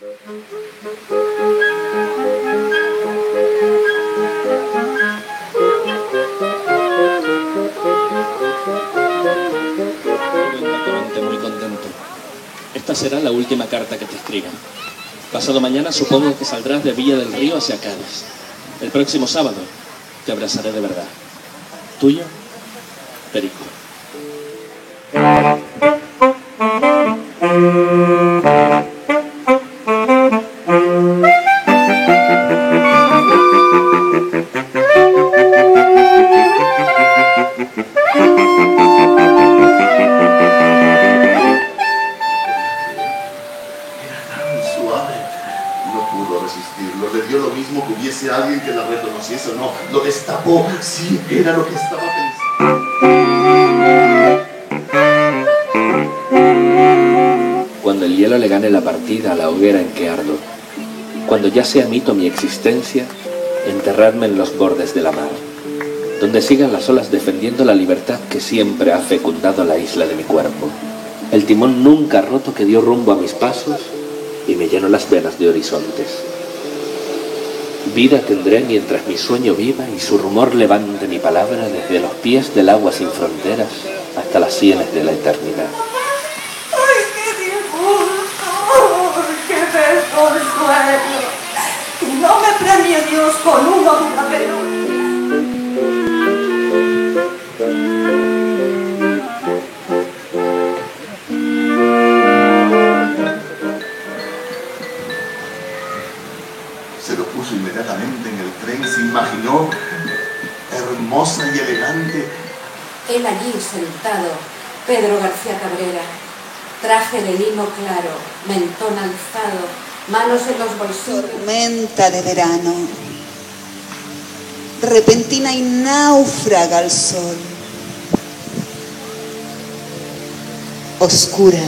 Muy contento. Esta será la última carta que te escriba. Pasado mañana supongo que saldrás de Villa del Río hacia Cádiz. El próximo sábado te abrazaré de verdad. Tuyo, Perico. Le dio lo mismo que hubiese alguien que la reconociese o no. Lo destapó, sí, era lo que estaba pensando. Cuando el hielo le gane la partida a la hoguera en que ardo, cuando ya sea mito mi existencia, enterradme en los bordes de la mar, donde sigan las olas defendiendo la libertad que siempre ha fecundado la isla de mi cuerpo. El timón nunca roto que dio rumbo a mis pasos y me llenó las venas de horizontes. Vida tendré mientras mi sueño viva y su rumor levante mi palabra desde los pies del agua sin fronteras hasta las sienes de la eternidad. ¡Ay, qué disgusto! ¡Qué desconsuelo! Que no me premie Dios con una dura penuria. Se lo puso inmediatamente en el tren, se imaginó hermosa y elegante. Él allí sentado, Pedro García Cabrera, traje de lino claro, mentón alzado, manos en los bolsillos. Tormenta de verano, repentina y náufraga al sol, oscura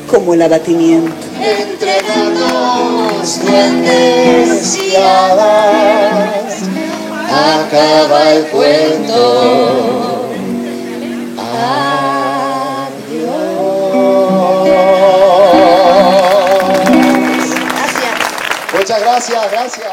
como el abatimiento. Entre gatos, duendes y hadas, acaba el cuento. Adiós. Gracias. Muchas gracias, gracias.